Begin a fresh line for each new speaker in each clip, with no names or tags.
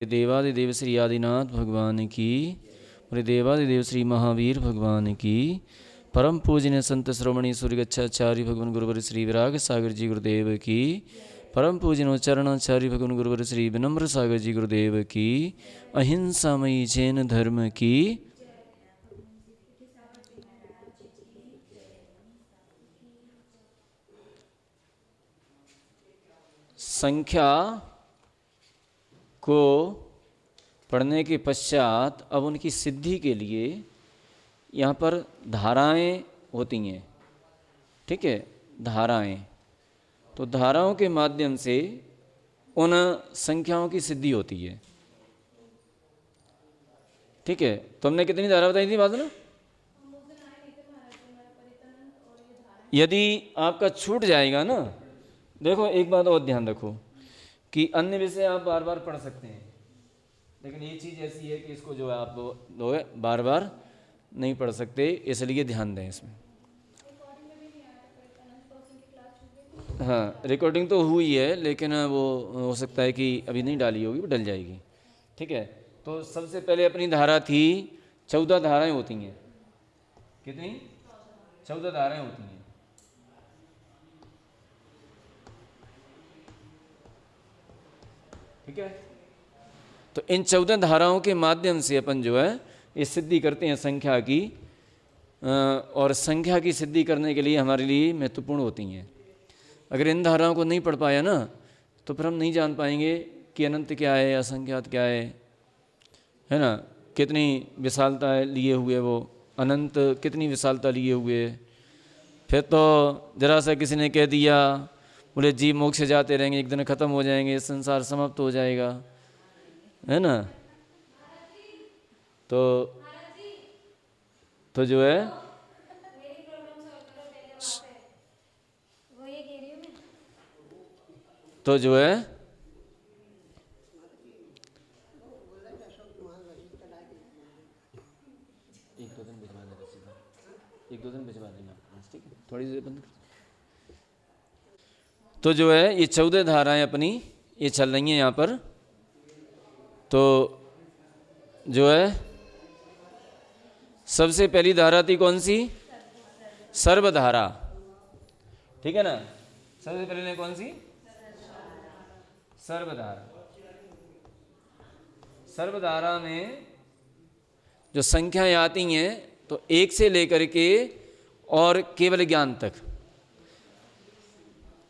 देवादिदेव श्री आदिनाथ भगवान की, बोले देवादिदेव श्री महावीर भगवान की, परम पूजनीय संत श्रोमणी सूर्यगच्छाचार्य भगवान गुरुवर श्री विराग सागर जी गुरुदेव की, परम पूजनीय चरणाचार्य भगवान गुरुवर श्री विनम्र सागर जी गुरुदेव की, अहिंसामयी जैन धर्म की। संख्या को पढ़ने के पश्चात अब उनकी सिद्धि के लिए यहाँ पर धाराएं होती हैं, ठीक है, धाराएं। तो धाराओं के माध्यम से उन संख्याओं की सिद्धि होती है, ठीक है। तो हमने कितनी धारा बताई थी बात ना? यदि आपका छूट जाएगा ना, देखो एक बात और ध्यान रखो कि अन्य विषय आप बार बार पढ़ सकते हैं, लेकिन ये चीज़ ऐसी है कि इसको जो है आप दो बार बार नहीं पढ़ सकते, इसलिए ध्यान दें इसमें। हाँ, रिकॉर्डिंग तो हुई है, लेकिन वो हो सकता है कि अभी नहीं डाली होगी, वो डल जाएगी, ठीक है। तो सबसे पहले अपनी धारा थी, 14 धाराएं होती हैं। कितनी? 14 धाराएं होती हैं, ठीक है। तो इन 14 धाराओं के माध्यम से अपन जो है ये सिद्धि करते हैं संख्या की, और संख्या की सिद्धि करने के लिए हमारे लिए महत्वपूर्ण होती हैं। अगर इन धाराओं को नहीं पढ़ पाया ना, तो फिर हम नहीं जान पाएंगे कि अनंत क्या है, असंख्यात क्या है ना, कितनी विशालता लिए हुए वो अनंत, कितनी विशालता लिए हुए। फिर तो जरा सा किसी ने कह दिया, बोले जीव मोक्ष से जाते रहेंगे, एक दिन ख़त्म हो जाएंगे, संसार समाप्त हो जाएगा, है ना। तो जो है तो जो है एक दो दिन भिजवा देना, ठीक है, थोड़ी देर बंद। तो जो है ये 14 धाराएं अपनी ये चल रही हैं यहाँ पर। तो जो है सबसे पहली धारा थी कौन सी? सर्वधारा, ठीक है ना। सबसे पहले कौन सी? सर्वधारा। सर्वधारा में जो संख्याएं आती हैं तो 1 से लेकर के और केवल ज्ञान तक।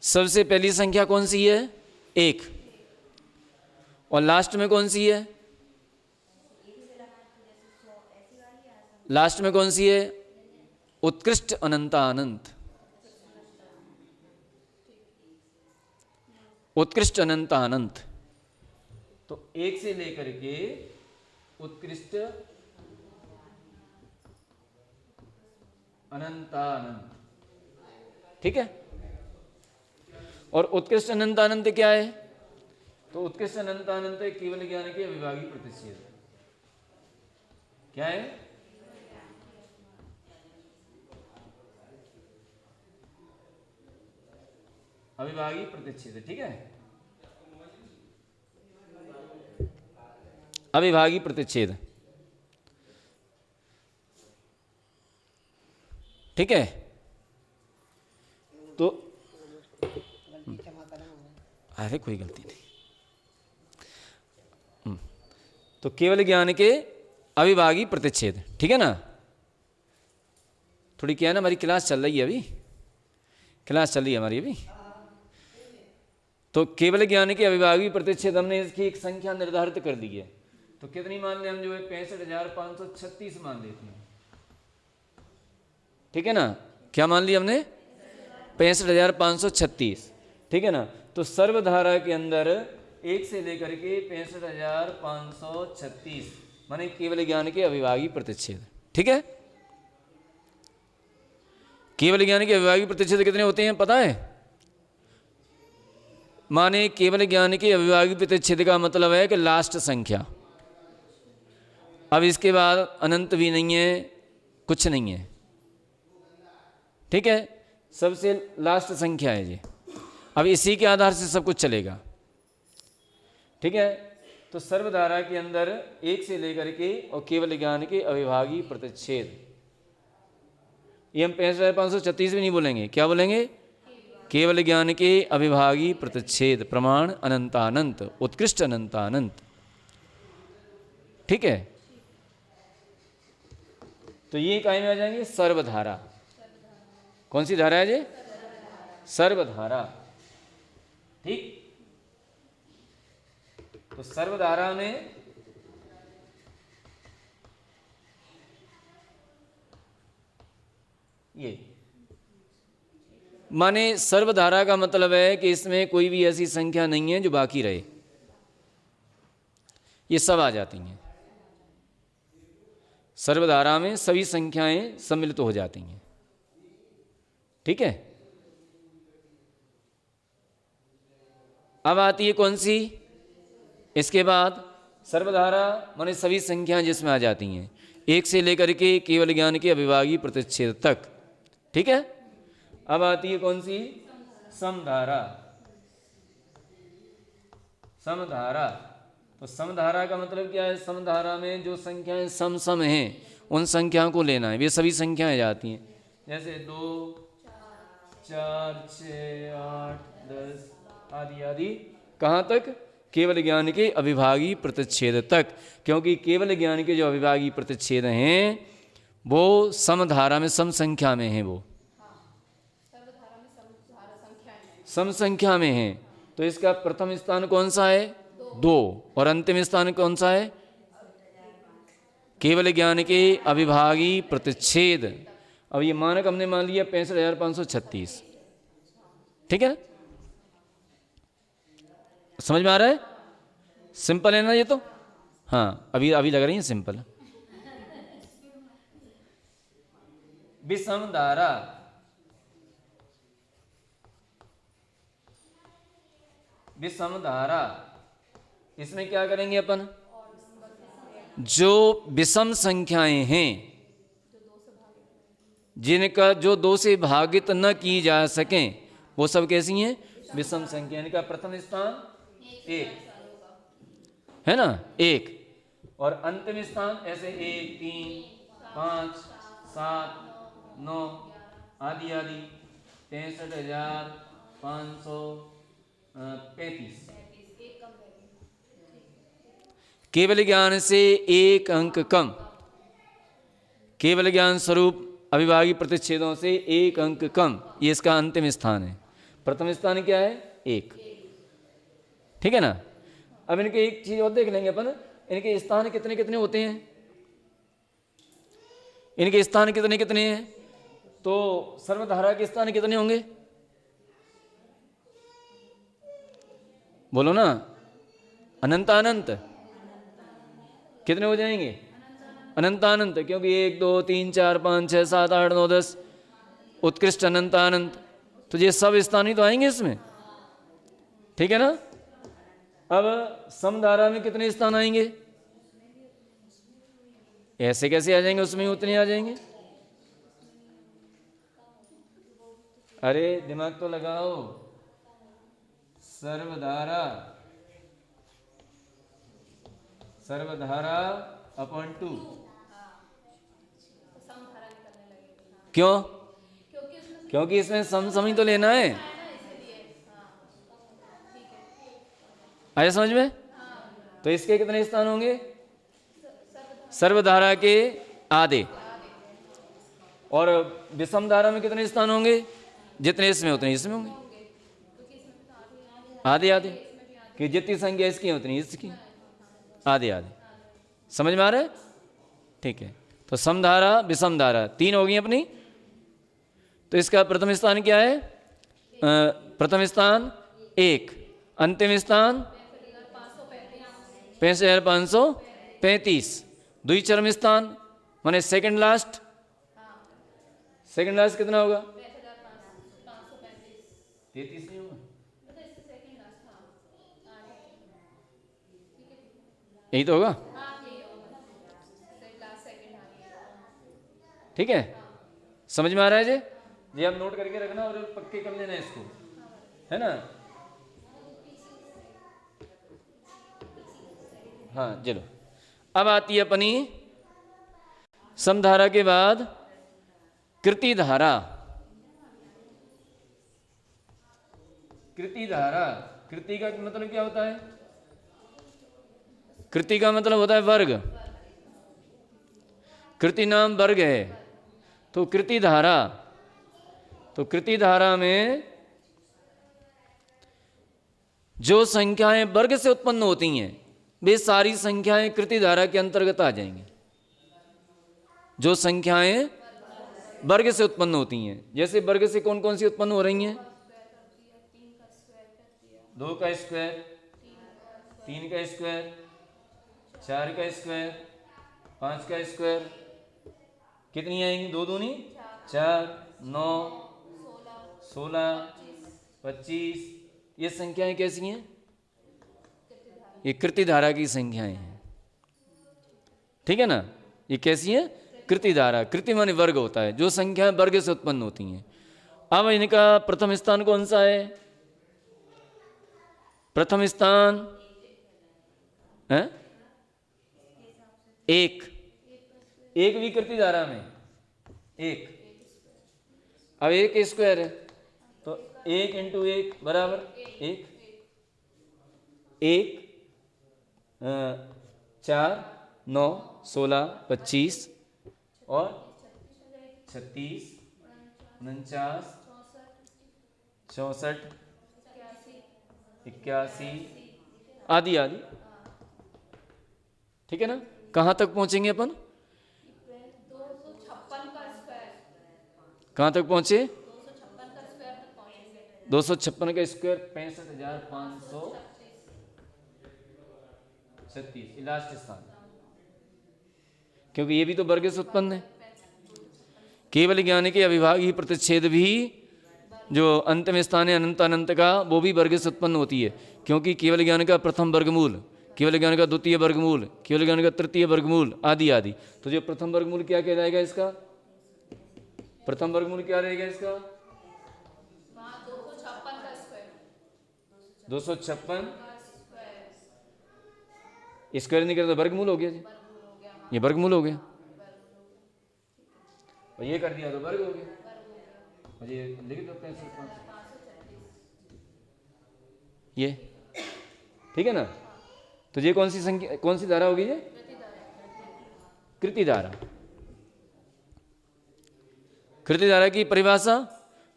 सबसे पहली संख्या कौन सी है? 1। और लास्ट में कौन सी है? लास्ट में कौन सी है? उत्कृष्ट अनंतानंत। उत्कृष्ट अनंतानंत। तो 1 से लेकर के उत्कृष्ट अनंतानंत, ठीक है। और उत्कृष्ट अनंतानंत क्या है? तो उत्कृष्ट अनंतानंत केवल ज्ञान के अविभागी प्रतिच्छेद। क्या है? अविभागी प्रतिच्छेद, ठीक है। अविभागी प्रतिच्छेद, ठीक है। तो अरे कोई गलती नहीं। तो केवल ज्ञान के अविभागी प्रतिच्छेद, ठीक है ना। थोड़ी क्या है ना, हमारी क्लास चल रही है, अभी क्लास चल रही है हमारी अभी। तो केवल ज्ञान के अविभागी प्रतिच्छेद हमने इसकी एक संख्या निर्धारित कर दी है। तो कितनी मान लें हम? जो है 65,536 मान लेते हैं, ठीक है ना। क्या मान लिया हमने? 65,536, ठीक है ना। तो सर्वधारा के अंदर 1 से लेकर के 65,536 माने केवल ज्ञान के अविभागी प्रतिच्छेद, ठीक है। केवल ज्ञान के अविभागी प्रतिच्छेद कितने होते हैं पता है? माने केवल ज्ञान के अविभागी प्रतिच्छेद का मतलब है कि लास्ट संख्या। अब इसके बाद अनंत भी नहीं है, कुछ नहीं है, ठीक है। सबसे लास्ट संख्या है ये। अब इसी के आधार से सब कुछ चलेगा, ठीक है। तो सर्वधारा के अंदर एक से लेकर के और केवल ज्ञान के अविभागी प्रतिच्छेद, ये हम 6536 भी नहीं बोलेंगे, क्या बोलेंगे? केवल ज्ञान के अविभागी प्रतिच्छेद, प्रमाण अनंतानंत, उत्कृष्ट अनंतानंत। ठीक है, तो ये काय में आ जाएंगे? सर्वधारा। कौन सी धारा है जी? सर्वधारा। ठीक, तो सर्वधारा में ये माने सर्वधारा का मतलब है कि इसमें कोई भी ऐसी संख्या नहीं है जो बाकी रहे, ये सब आ जाती हैं। सर्वधारा में सभी संख्याएं सम्मिलित हो जाती हैं। ठीक है, अब आती है कौन सी? इसके बाद सर्वधारा माने सभी संख्याएं जिसमें आ जाती हैं, एक से लेकर के केवल ज्ञान के अविभागी प्रतिच्छेद तक। ठीक है, अब आती है कौन सी? समधारा। समधारा, तो समधारा का मतलब क्या है? समधारा में जो संख्याएं सम सम हैं उन संख्याओं को लेना है, वे सभी संख्याएं जाती हैं, जैसे 2 4 6 8 10 आदि आदि। कहाँ तक? केवल ज्ञान के अविभागी प्रतिच्छेद तक, क्योंकि केवल ज्ञान के जो अविभागी प्रतिच्छेद हैं वो समधारा में सम संख्या में हैं, वो सम संख्या में हैं। तो इसका प्रथम स्थान कौन सा है? 2, और अंतिम स्थान कौन सा है? केवल ज्ञान के अविभागी प्रतिच्छेद। अब ये मानक हमने मान लिया 65,536। ठीक है, समझ में आ रहा है? सिंपल है ना ये तो? हाँ, अभी अभी लग रही है सिंपल। विषमधारा, विषमधारा, इसमें क्या करेंगे अपन? जो विषम संख्याएं हैं जिनका जो 2 से भागित न की जा सकें, वो सब कैसी हैं? विषम संख्या। इनका प्रथम स्थान 1 है ना, 1, और अंतिम स्थान ऐसे 1 3 5 7 9 आदि आदि 63,535। केवल ज्ञान से एक अंक कम, केवल ज्ञान स्वरूप अविभागी प्रतिच्छेदों से एक अंक कम, ये इसका अंतिम स्थान है। प्रथम स्थान क्या है? 1। ठीक है ना। अब इनके एक चीज और देख लेंगे अपन, इनके स्थान कितने कितने होते हैं? इनके स्थान कितने कितने हैं? तो सर्वधारा के स्थान कितने होंगे? बोलो ना। अनंतानंत। कितने हो जाएंगे? अनंतानंत, क्योंकि 1 2 3 4 5 6 7 8 9 10 उत्कृष्ट अनंतानंत, तो ये सब स्थान ही तो आएंगे इसमें। ठीक है ना। अब समधारा में कितने स्थान आएंगे? ऐसे कैसे आ जाएंगे? उसमें उतने आ जाएंगे। अरे दिमाग तो लगाओ। सर्वधारा, सर्वधारा अपॉन 2। क्यों? क्योंकि इसमें सम ही तो लेना है। आया समझ में? तो इसके कितने स्थान होंगे? सर्वधारा के आधे। और विषम धारा में कितने स्थान होंगे? जितने इसमें उतने इसमें होंगे, आधे आधे, कि जितनी संख्या इसकी है उतनी इसकी, आधे आधे। समझ में आ रहा है? ठीक है, तो समधारा विषम धारा 3 हो गई अपनी। तो इसका प्रथम स्थान क्या है? प्रथम स्थान 1, अंतिम स्थान 65,535। द्विचरम स्थान माने सेकंड लास्ट, सेकंड लास्ट कितना होगा? 33 नहीं होगा? यही तो होगा। ठीक है, समझ में आ रहा है जी? ये आप नोट करके रखना और पक्के कर लेना इसको, है ना। हाँ चलो, अब आती है अपनी समधारा के बाद कृति धारा। कृति धारा, कृति का मतलब क्या होता है? कृति का मतलब होता है वर्ग। कृति नाम वर्ग है। तो कृति धारा, तो कृति धारा में जो संख्याएं वर्ग से उत्पन्न होती हैं वे सारी संख्याएं कृति धारा के अंतर्गत आ जाएंगी। जो संख्याएं वर्ग से उत्पन्न होती हैं, जैसे वर्ग से कौन कौन सी उत्पन्न हो रही हैं? 2 का स्क्वायर, 3 का स्क्वायर, 4 का स्क्वायर, 5 का स्क्वायर, कितनी आएंगी? 2 दूनी 4, 9, 16, 25। ये संख्याएं कैसी हैं? ये कृति धारा की संख्याएं हैं, ठीक है ना। ये कैसी है? कृति धारा। कृति माने वर्ग होता है, जो संख्याएं वर्ग से उत्पन्न होती हैं। अब इनका प्रथम स्थान कौन सा है? प्रथम स्थान है एक। एक भी कृति धारा में एक। अब एक स्क्वायर है तो 1 इंटू 1 बराबर 1। 1 4 9 16 25 और 36 49 64 81 आदि आदि, ठीक है ना। कहाँ तक पहुंचेंगे अपन? 256 कहाँ तक पहुंचे? 256 का स्क्वायर 65,536, लास्ट स्थान, क्योंकि ये भी तो वर्ग से उत्पन्न है। केवल ज्ञान के अविभाग ही प्रतिच्छेद भी जो अंतिम स्थान है अनंत अनंत का, वो भी वर्ग से उत्पन्न होती है, क्योंकि केवल ज्ञान का प्रथम वर्गमूल, केवल ज्ञान का द्वितीय वर्गमूल, केवल ज्ञान का तृतीय वर्गमूल आदि आदि। तो जो प्रथम वर्गमूल क्या कहलाएगा इसका? प्रथम वर्गमूल क्या रहेगा इसका? 256 स्क्वायर नहीं करता, वर्गमूल हो गया जी। ये वर्गमूल हो गया, और ये कर दिया तो वर्ग हो गया। और ये लिख दो 65, ये ठीक है ना। तो ये कौन सी संख्या, कौन सी धारा होगी? ये कृति धारा। कृति धारा की परिभाषा,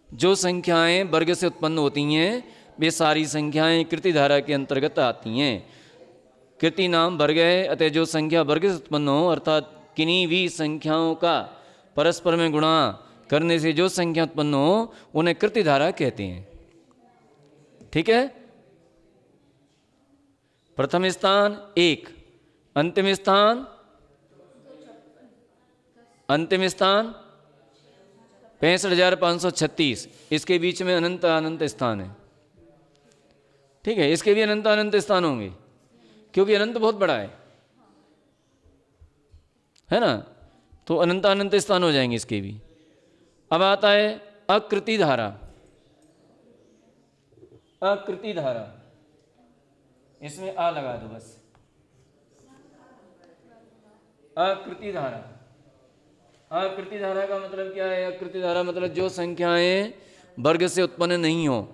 जो संख्याएं वर्ग से उत्पन्न होती हैं वे सारी संख्याएं कृति धारा के अंतर्गत आती हैं। कृति नाम वर्ग है, अतः जो संख्या वर्ग से उत्पन्न हो, अर्थात किन्हीं भी संख्याओं का परस्पर में गुणा करने से जो संख्या उत्पन्न हो उन्हें कृति धारा कहते हैं, ठीक है। प्रथम स्थान 1, अंतिम स्थान 65,536, इसके बीच में अनंत अनंत स्थान है, ठीक है। इसके भी अनंत अनंत स्थान होंगे, क्योंकि अनंत बहुत बड़ा है ना। तो अनंत अनंत स्थान हो जाएंगे इसके भी। अब आता है अकृति धारा। अकृति धारा, इसमें आ लगा दो बस। अकृति धारा, अकृति धारा का मतलब क्या है? अकृति धारा मतलब जो संख्याएं वर्ग से उत्पन्न नहीं हो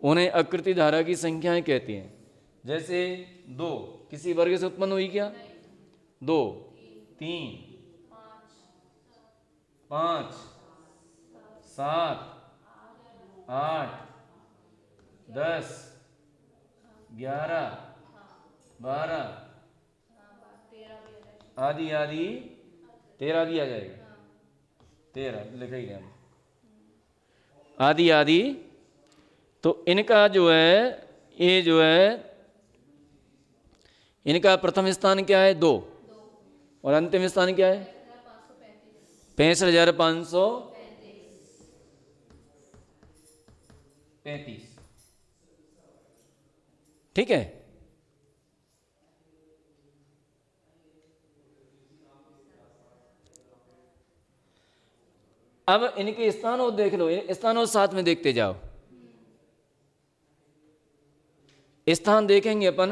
उन्हें अकृति धारा की संख्याएं कहती हैं। जैसे 2 किसी वर्ग से उत्पन्न हुई क्या? 2 3 5 7 8 10 11 12 आदि आदि 13 भी आ जाएगा, 13 लिखा ही हम आदि आदि। तो इनका जो है, ये जो है इनका प्रथम स्थान क्या है? 2, और अंतिम स्थान क्या है? 65,535, ठीक है। अब इनके स्थानों देख लो, स्थानों साथ में देखते जाओ। स्थान देखेंगे अपन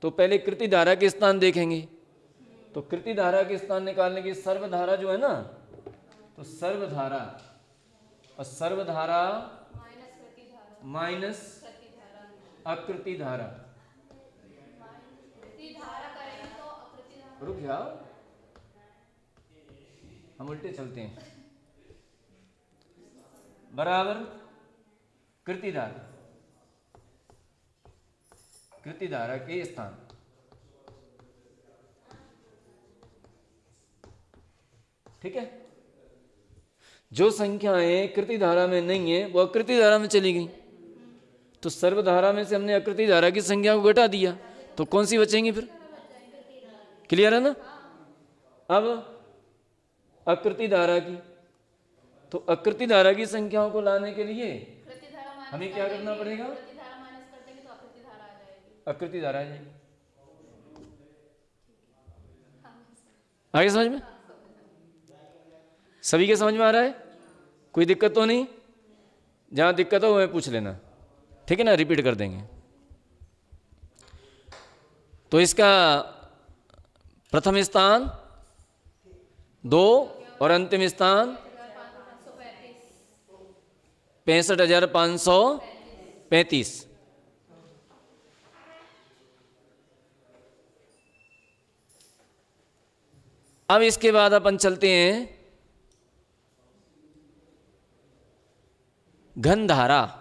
तो पहले कृति धारा के स्थान देखेंगे। तो कृति धारा के स्थान निकालने की सर्वधारा जो है ना, तो सर्वधारा और सर्वधारा माइनस अकृति धारा। रुक जाओ, हम उल्टे चलते हैं, बराबर कृति धारा, कृति धारा के स्थान। ठीक है, जो संख्याएं कृति धारा में नहीं है वो अकृति धारा में चली गई, तो सर्वधारा में से हमने अकृति धारा की संख्या को घटा दिया, तो कौन सी बचेंगी फिर? क्लियर है ना? अब अकृति धारा की, तो अकृति धारा की संख्याओं को लाने के लिए हमें क्या करना पड़ेगा? अकृति धारा आ जाएगी। आगे समझ में? सभी के समझ में आ रहा है? कोई दिक्कत तो नहीं? जहां दिक्कत हो वह पूछ लेना, ठीक है ना? रिपीट कर देंगे। तो इसका प्रथम स्थान 2 और अंतिम स्थान 65,535। अब इसके बाद अपन चलते हैं घन धारा।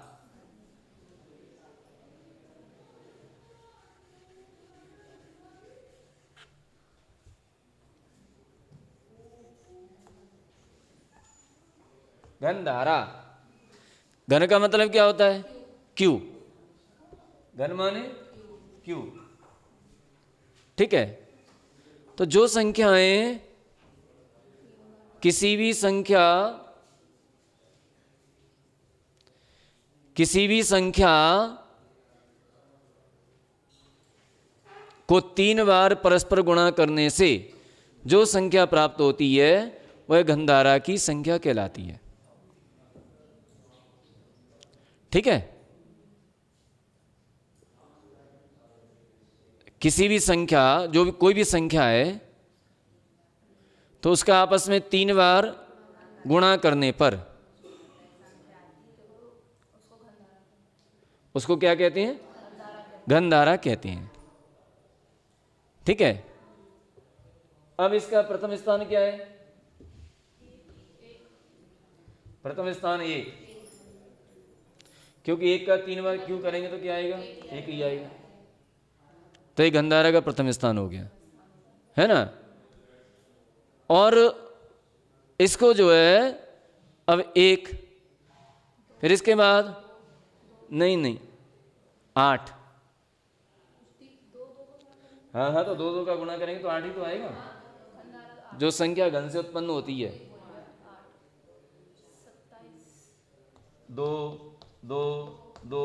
घन धारा, घन का मतलब क्या होता है? क्यू। घन माने क्यू। ठीक है, तो जो संख्याएं किसी भी संख्या को 3 बार परस्पर गुणा करने से जो संख्या प्राप्त होती है वह घन धारा की संख्या कहलाती है। ठीक है, किसी भी संख्या, जो भी कोई भी संख्या है, तो उसका आपस में 3 बार गुणा करने पर उसको क्या कहते हैं? घन धारा कहते हैं। ठीक है, अब इसका प्रथम स्थान क्या है? प्रथम स्थान 1, क्योंकि 1 का 3 बार क्यों करेंगे तो क्या आएगा? 1 ही आएगा। तो ये घन धारा का प्रथम स्थान हो गया, है ना? और इसको जो है अब 1, फिर इसके बाद नहीं 8। हाँ, तो 2 का गुणा करेंगे तो 8 ही तो आएगा, जो संख्या घन से उत्पन्न होती है। 2 2 2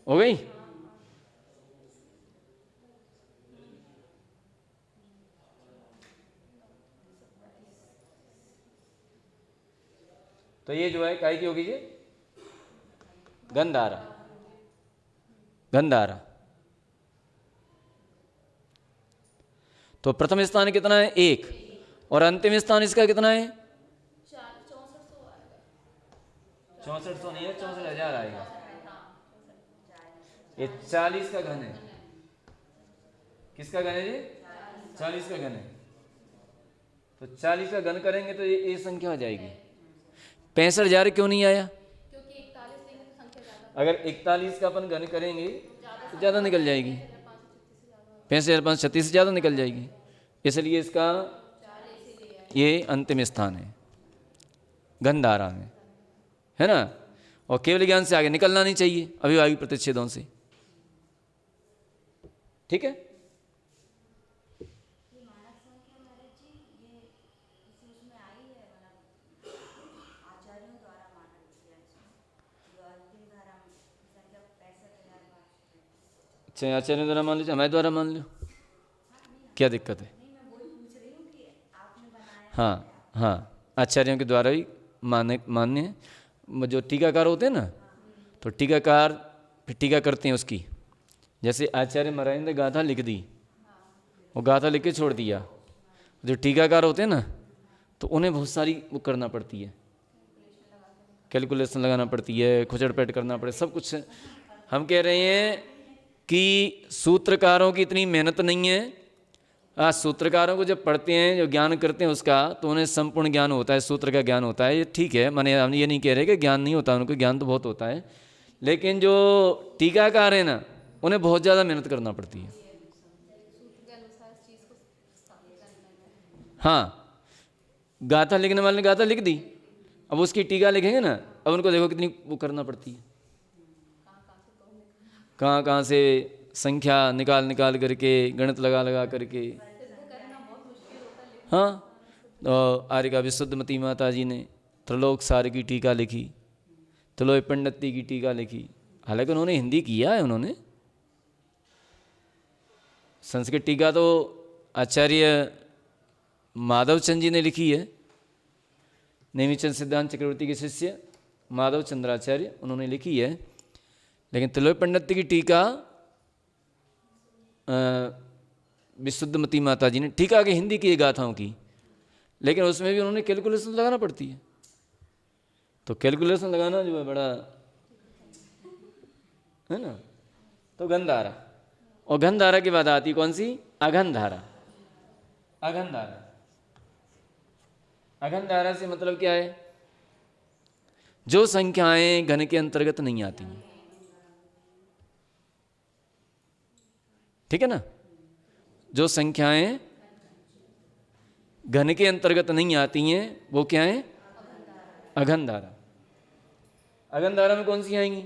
हो गई। तो ये जो है काय की होगी? ये घन धारा, घन धारा। तो प्रथम स्थान कितना है? 1, और अंतिम स्थान इसका कितना है? 6400 नहीं है, 64,000 आएगा। ये 40 का घन है। किसका घन है ये? 40 का घन है। तो 40 का घन करेंगे तो ये संख्या आ जाएगी। 65,000 क्यों नहीं आया?
क्योंकि 41 देंगे तो संख्या ज्यादा।
अगर 41 का अपन घन करेंगे तो ज़्यादा निकल जाएगी, 65,536 से ज़्यादा निकल जाएगी, इसलिए इसका ये अंतिम स्थान है घन धारा में, है ना? और केवल ज्ञान से आगे निकलना नहीं चाहिए अविभाज्य प्रतिच्छेदों से। ठीक है, चाहे आचार्य द्वारा मान लो, हमारे द्वारा मान लो, क्या दिक्कत है? हाँ, आचार्यों के द्वारा ही मान्य है। जो टीकाकार होते हैं ना, तो टीकाकार फिर टीका करते हैं उसकी। जैसे आचार्य महाराज ने गाथा लिख दी, वो गाथा लिख के छोड़ दिया, जो टीकाकार होते हैं ना तो उन्हें बहुत सारी वो करना पड़ती है, कैलकुलेशन लगाना पड़ती है, खुचड़ पैट करना पड़े, सब कुछ। हम कह रहे हैं कि सूत्रकारों की इतनी मेहनत नहीं है। आज सूत्रकारों को जब पढ़ते हैं, जो ज्ञान करते हैं उसका, तो उन्हें संपूर्ण ज्ञान होता है, सूत्र का ज्ञान होता है, ये ठीक है। मैंने हम ये नहीं कह रहे कि ज्ञान नहीं होता, उनको ज्ञान तो बहुत होता है, लेकिन जो टीकाकार है ना उन्हें बहुत ज़्यादा मेहनत करना पड़ती है। हाँ, गाथा लिखने वाले ने गाथा लिख दी, अब उसकी टीका लिखेंगे ना, अब उनको देखो कितनी वो करना पड़ती है, कहाँ कहाँ से संख्या निकाल निकाल करके, गणित लगा लगा करके। हाँ, तो आर्य का विशुद्धमती माता जी ने त्रिलोक सार की टीका लिखी, त्रिलोक पंडिती की टीका लिखी। हालांकि उन्होंने हिंदी किया है, उन्होंने संस्कृत टीका तो आचार्य माधव चंद जी ने लिखी है, नेमीचंद सिद्धांत चक्रवर्ती के शिष्य माधव चंद्राचार्य, उन्होंने लिखी है। लेकिन त्रिलोक पंडित की टीका विशुद्धमती माता जी ने टीका की हिंदी की है गाथाओं की, लेकिन उसमें भी उन्होंने कैलकुलेशन लगाना पड़ती है। तो कैलकुलेशन लगाना जो है बड़ा है ना। तो गंधारा, और गंधारा के बाद आती कौन सी? अघनधारा। अघनधारा, अघनधारा से मतलब क्या है? जो संख्याएं घन के अंतर्गत नहीं आती हैं, ठीक है ना। जो संख्याएं घन के अंतर्गत नहीं आती हैं वो क्या है? अघनधारा। अघनधारा में कौन सी आएंगी?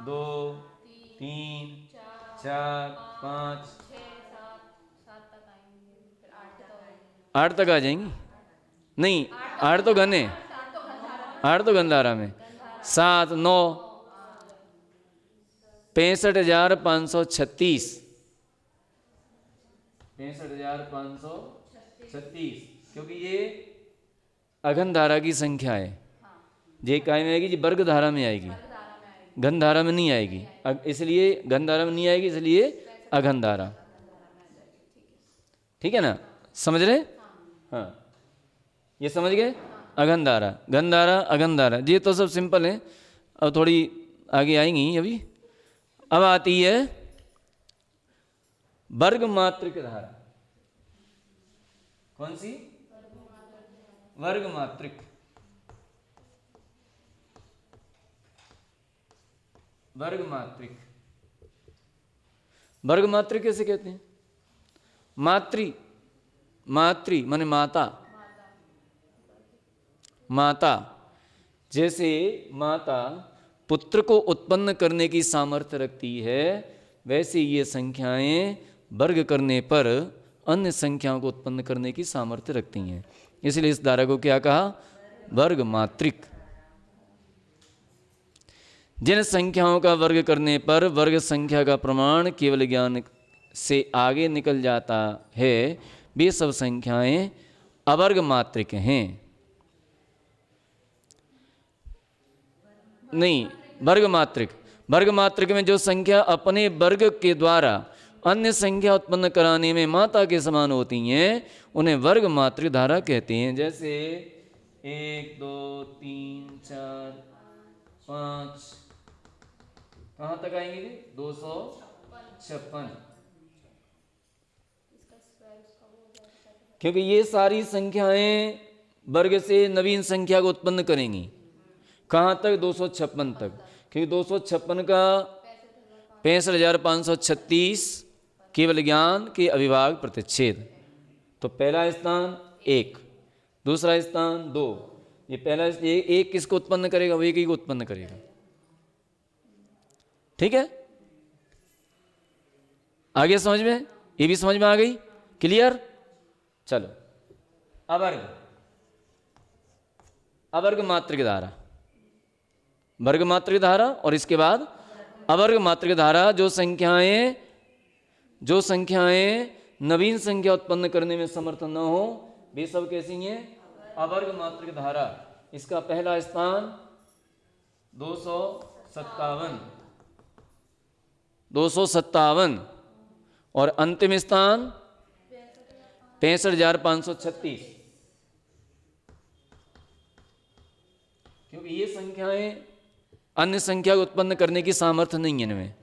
2 3 4 5 8 तक आ जाएंगी। नहीं, 8 तो घन है, 8 तो गंधारा में। 7 9 65,536, 65,536, क्योंकि ये अघनधारा की संख्या है। ये काय में आएगी? जी वर्ग धारा में आएगी, घन धारा में नहीं आएगी। इसलिए घन धारा में नहीं आएगी, इसलिए अघनधारा। ठीक है ना, समझ रहे? हाँ, ये समझ गए? अघनधारा, घनधारा, अघनधारा, ये तो सब सिंपल है। अब थोड़ी आगे आएंगी अभी। अब आती है वर्ग मात्रिक धारा। कौन सी? वर्ग मात्रिक। वर्ग मात्रिक, वर्ग मात्रिक कैसे कहते हैं? मातृ, मातृ माने माता, माता। जैसे माता पुत्र को उत्पन्न करने की सामर्थ्य रखती है, वैसे ये संख्याएं वर्ग करने पर अन्य संख्याओं को उत्पन्न करने की सामर्थ्य रखती हैं। इसलिए इस धारा को क्या कहा? वर्ग मात्रिक। जिन संख्याओं का वर्ग करने पर वर्ग संख्या का प्रमाण केवल ज्ञान से आगे निकल जाता है, वे सब संख्याएं अवर्ग मात्रिक हैं। नहीं, वर्ग मात्रिक। वर्ग मात्रिक में जो संख्या अपने वर्ग के द्वारा अन्य संख्या उत्पन्न कराने में माता के समान होती हैं, उन्हें वर्ग मात्रिक धारा कहते हैं। जैसे 1 2 3 4 5, कहाँ तक आएंगे? 256। क्योंकि ये सारी संख्याएं वर्ग से नवीन संख्या को उत्पन्न करेंगी। कहाँ तक? 256 तक। क्योंकि 256 का 65,536 केवल ज्ञान के अविभाग प्रतिच्छेद। तो पहला स्थान 1, दूसरा स्थान 2। ये पहला एक किसको उत्पन्न करेगा? वो एक ही को उत्पन्न करेगा। ठीक है, आगे समझ में? ये भी समझ में आ गई? क्लियर? चलो, अवर्ग, अवर्ग मात्रिक धारा, वर्ग मात्रिक धारा, और इसके बाद अवर्ग मात्रिक धारा। जो संख्याएं नवीन संख्या उत्पन्न करने में समर्थ न हो, वे सब कैसी हैं? अवर्ग मात्रिक धारा। इसका पहला स्थान 57, 257 और अंतिम स्थान 65,536। क्योंकि ये संख्याएं अन्य संख्या को उत्पन्न करने की सामर्थ्य नहीं है इनमें,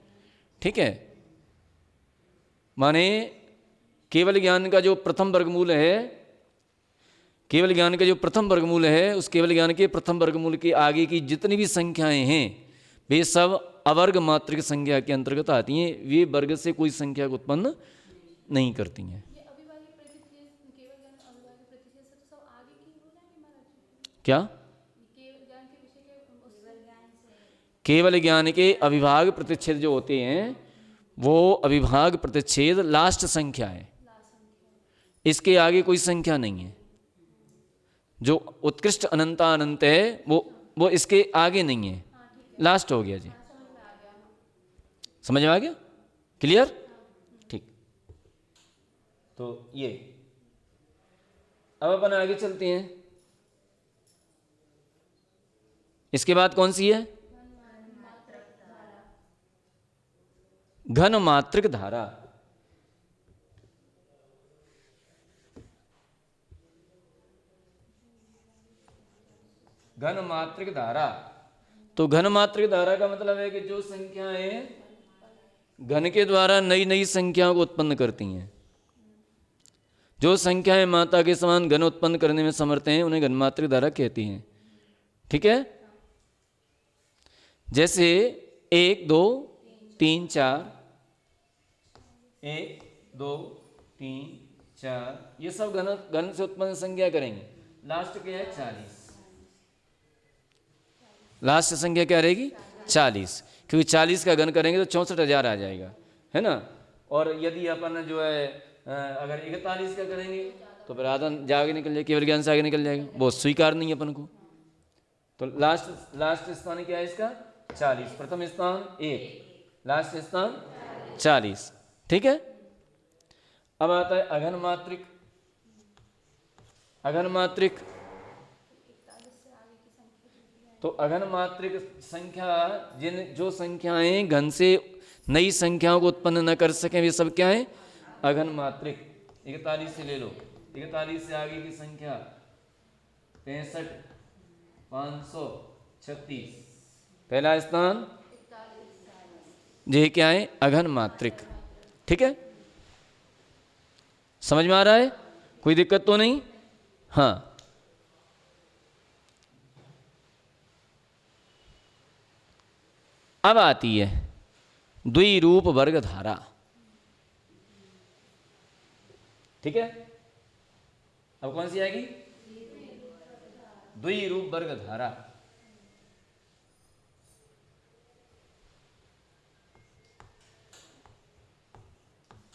ठीक है। माने केवल ज्ञान का जो प्रथम वर्गमूल है, केवल ज्ञान का जो प्रथम वर्गमूल है, उस केवल ज्ञान के प्रथम वर्गमूल के आगे की जितनी भी संख्याएं हैं वे सब अवर्ग मात्रिक संख्या के अंतर्गत आती हैं। वे वर्ग से कोई संख्या को उत्पन्न नहीं करती हैं।
ये अविभाज्य प्रतिच्छेद केवल ज्ञान अविभाज्य प्रतिच्छेद से तो सब आगे की हो जाएंगे महाराज जी।
क्या?
केवल ज्ञान के विषय के उस ज्ञान से
केवल ज्ञान के अविभाग प्रतिच्छेद जो होते हैं वो अविभाग प्रतिच्छेद लास्ट संख्या है, इसके आगे कोई संख्या नहीं है। जो उत्कृष्ट अनंतानंत है वो इसके आगे नहीं है, लास्ट हो गया जी। समझ में आ गया? क्लियर? ठीक। तो ये अब अपन आगे चलते हैं। इसके बाद कौन सी है? घन मात्रिक धारा। घन मात्रिक धारा। तो घन मात्रिक धारा का मतलब है कि जो संख्याएं घन के द्वारा नई नई संख्याओं को उत्पन्न करती हैं, जो संख्याएं माता के समान घन उत्पन्न करने में समर्थ हैं, उन्हें घन मात्रिक धारा कहती हैं, ठीक है। जैसे 1 2 3 4, 1 2 3 4, ये सब घन से उत्पन्न संख्या करेंगे। लास्ट क्या है? 40। लास्ट संख्या क्या रहेगी? 40, क्योंकि 40 का घन करेंगे तो 64,000 आ जाएगा, है ना। और यदि अपन जो है अगर 41 का करेंगे तो फिर आधा आगे निकल जाएगा, केवल ज्ञान से आगे निकल जाएगा, वो स्वीकार नहीं है अपन को। तो लास्ट स्थान क्या है इसका? 40। प्रथम स्थान 1, लास्ट स्थान 40, ठीक है। अब आता है अघन मात्रिक। अघन मात्रिक तो अघन मात्रिक संख्या जो संख्याएं घन से नई संख्याओं को उत्पन्न न कर सकें वे सब क्या है? अघन मात्रिक। 41 से ले लो, 41 से आगे की संख्या 65 536, पहला स्थान ये क्या है? अघन मात्रिक, ठीक है। समझ में आ रहा है? कोई दिक्कत तो नहीं? हाँ। अब आती है द्विरूप वर्ग धारा, ठीक है। अब कौन सी आएगी? द्विरूप वर्ग धारा।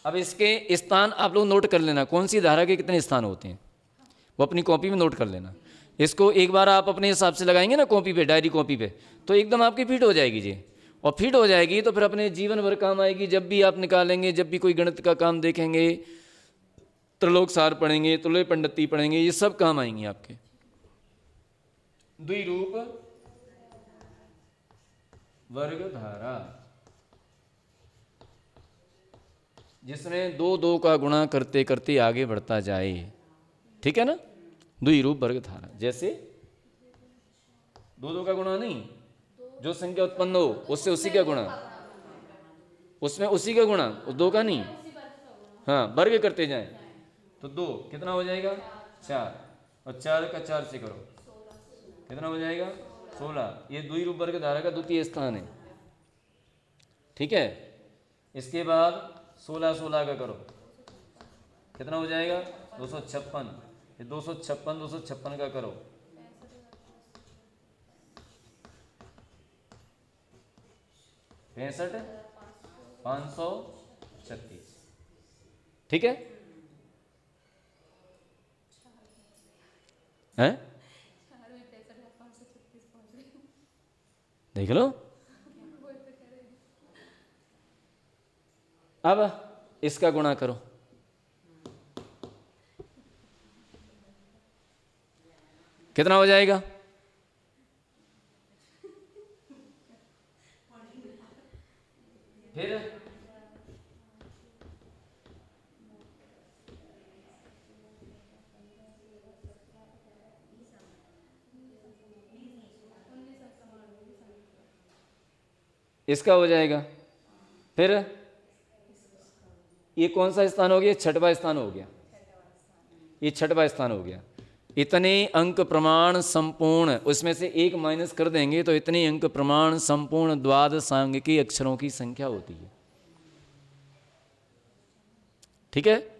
अब इसके स्थान आप लोग नोट कर लेना, कौन सी धारा के कितने स्थान होते हैं वो अपनी कॉपी में नोट कर लेना। इसको एक बार आप अपने हिसाब से लगाएंगे ना कॉपी पे, डायरी कॉपी पे, तो एकदम आपकी फिट हो जाएगी जी। और फिट हो जाएगी तो फिर अपने जीवन भर काम आएगी। जब भी आप निकालेंगे, जब भी कोई गणित का काम देखेंगे, त्रिलोक सार पढ़ेंगे, तुलय पंडिती पढ़ेंगे, ये सब काम आएंगे आपके। द्विरूप वर्ग धारा जिसमें 2 2 का गुणा करते करते आगे बढ़ता जाए, ठीक है ना। द्विरूप वर्ग धारा जैसे 2 2 का गुणा नहीं, जो संख्या उत्पन्न हो उससे उसी का गुणा, उसमें उसी का गुणा, उस 2 का नहीं, हाँ, वर्ग करते जाएं तो 2 कितना हो जाएगा? 4, और 4 का 4 से करो कितना हो जाएगा? 16। ये द्विरूप वर्ग धारा का द्वितीय स्थान है, ठीक है। इसके बाद 16 16 का करो कितना हो जाएगा? 256। ये 256 का करो 65 536, ठीक है। हैं? देख लो। अब इसका गुणा करो, कितना हो जाएगा? फिर इसका हो जाएगा। फिर ये कौन सा स्थान हो गया? छठवां स्थान हो गया। ये छठवां स्थान हो गया। इतने अंक प्रमाण संपूर्ण, उसमें से एक माइनस कर देंगे तो इतने अंक प्रमाण संपूर्ण द्वादश सांगिकी अक्षरों की संख्या होती है। ठीक है,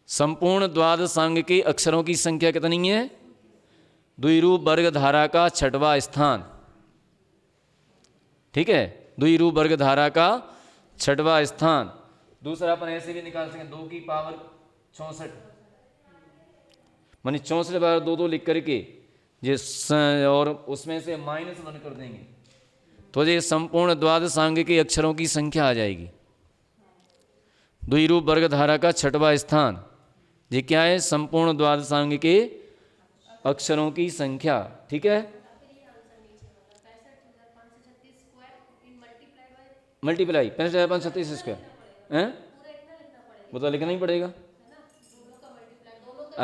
संपूर्ण द्वादश सांगिकी अक्षरों की संख्या कितनी है? द्विरूप वर्ग धारा का छठवां स्थान। ठीक है, द्विरूप वर्ग धारा का छठवां स्थान। दूसरा अपन ऐसे भी निकाल सकें, 2 की पावर 64, मानी 64 बार 2 लिख करके और उसमें से -1 कर देंगे तो ये संपूर्ण द्वादश सांगिकी अक्षरों की संख्या आ जाएगी। द्विरूप वर्ग धारा का छठवां स्थान, ये क्या है? संपूर्ण द्वादश सांगिकी अक्षरों की संख्या। ठीक है, मल्टीप्लाई 65,536 स्क्वायर हैं, वो तो लिखना ही पड़ेगा।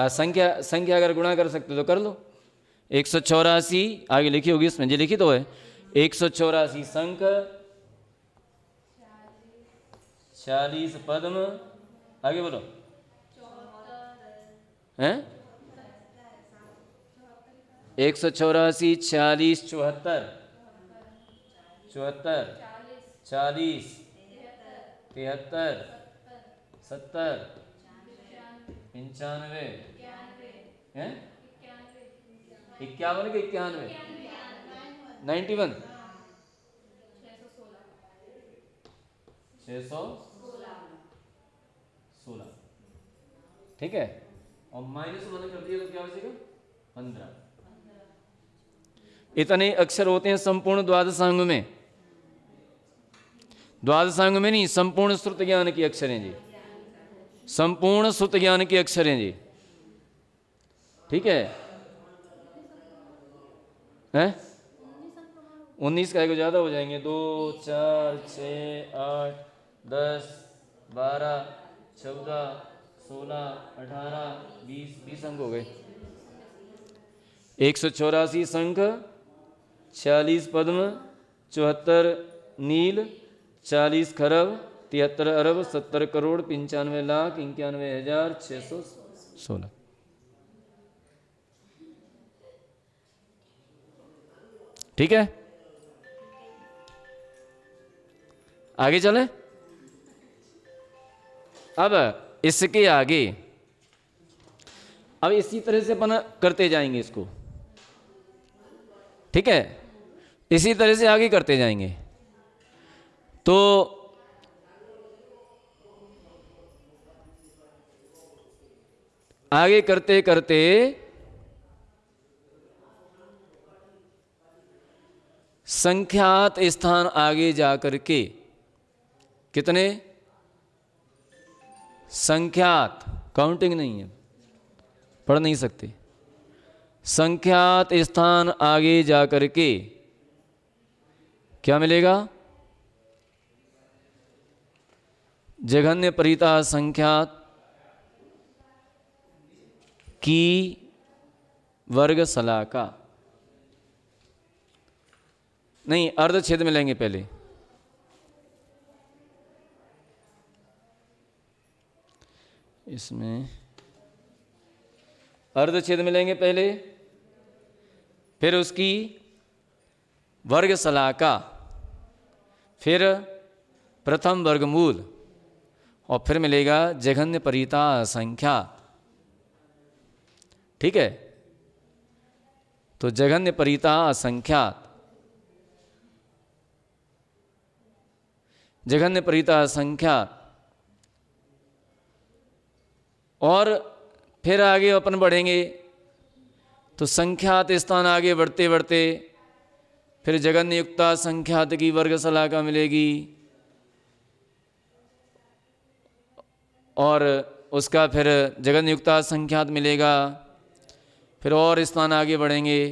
संख्या अगर गुणा कर सकते तो कर लो। 184 आगे लिखी होगी इसमें, जी लिखी तो है 184 संख 40 पद्म, आगे बोलो हैं 184 40 74 74 40 73 70 95 हैं 51 के 91 91 616। ठीक है, और -1 कर दिया तो क्या बचेगा? 15। इतने अक्षर होते हैं संपूर्ण द्वादशांग में। द्वादशांग में नहीं, संपूर्ण श्रुत ज्ञान की अक्षर हैं जी, संपूर्ण श्रुत ज्ञान के अक्षर हैं जी। ठीक है, हैं 19 का ज़्यादा हो जाएंगे, 2 4 6 8 10 12 14 16 18 20 अंक हो गए। 184 संख 46 पद्म 74 नील 40 खरब 73 अरब 70 करोड़ 95,91,616। ठीक है, आगे चले। अब इसके आगे अब इसी तरह से अपन करते जाएंगे इसको। ठीक है, इसी तरह से आगे करते जाएंगे। तो आगे करते करते संख्यात स्थान आगे जाकर के कितने? संख्यात, काउंटिंग नहीं है, पढ़ नहीं सकते। संख्यात स्थान आगे जाकर के क्या मिलेगा? जघन्य परिता संख्यात की वर्ग सलाका, नहीं अर्धछेद में लेंगे पहले। इसमें अर्धछेद में लेंगे पहले, फिर उसकी वर्ग सलाका, फिर प्रथम वर्गमूल, और फिर मिलेगा जघन्य परिता संख्या। ठीक है, तो जघन्य परिता असंख्यात, जघन्य परिता असंख्यात, और फिर आगे अपन बढ़ेंगे तो संख्यात स्थान आगे बढ़ते बढ़ते फिर जघन्य युक्ता संख्यात की वर्ग सलाका मिलेगी, और उसका फिर जघन्य युक्ता संख्यात मिलेगा। फिर और स्थान आगे बढ़ेंगे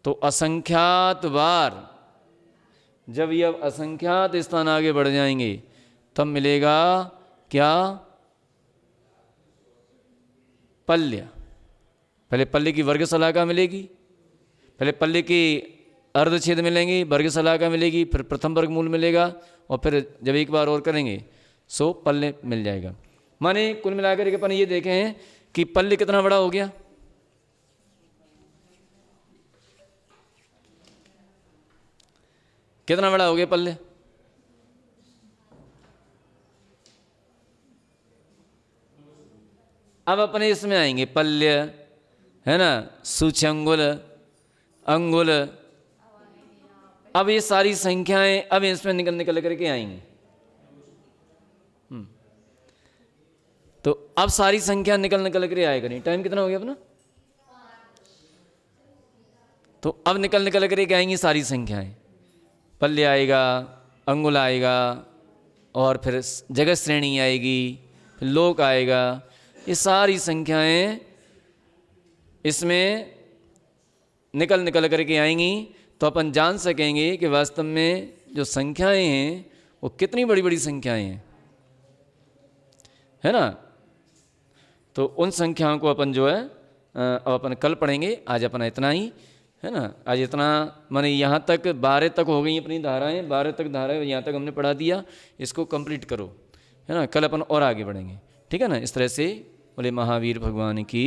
तो असंख्यात बार जब ये अब असंख्यात स्थान आगे बढ़ जाएंगे तब मिलेगा क्या? पल्य। पहले पल्ले की वर्ग शलाका मिलेगी, पहले पल्ले की अर्धछेद मिलेंगे, वर्ग शलाका मिलेगी, फिर प्रथम वर्गमूल मिलेगा, और फिर जब एक बार और करेंगे सो पल्ले मिल जाएगा। माने कुल मिलाकर के अपन ये देखें कि पल्ले कितना बड़ा हो गया? कितना बड़ा हो गया पल्ले? अब अपने इसमें आएंगे पल्य, है ना, सूच्यंगुल, अंगुल। अब ये सारी संख्याएं अब इसमें निकल निकल करके आएंगी। तो अब सारी संख्या निकल निकल कर आएगा नहीं। टाइम कितना हो गया अपना? तो अब निकल निकल कर आएंगी सारी संख्याएं। पल्य आएगा, अंगुल आएगा, और फिर जगत श्रेणी आएगी, फिर लोक आएगा। ये सारी संख्याएं इसमें निकल निकल करके आएंगी। तो अपन जान सकेंगे कि वास्तव में जो संख्याएं हैं वो कितनी बड़ी बड़ी संख्याएं हैं, है ना। तो उन संख्याओं को अपन जो है अब अपन कल पढ़ेंगे। आज अपना इतना ही, है ना। आज इतना, माने यहाँ तक 12 तक हो गई अपनी धाराएं, 12 तक धाराएं यहाँ तक हमने पढ़ा दिया। इसको कंप्लीट करो, है ना। कल अपन और आगे बढ़ेंगे, ठीक है ना। इस तरह से बोले महावीर भगवान की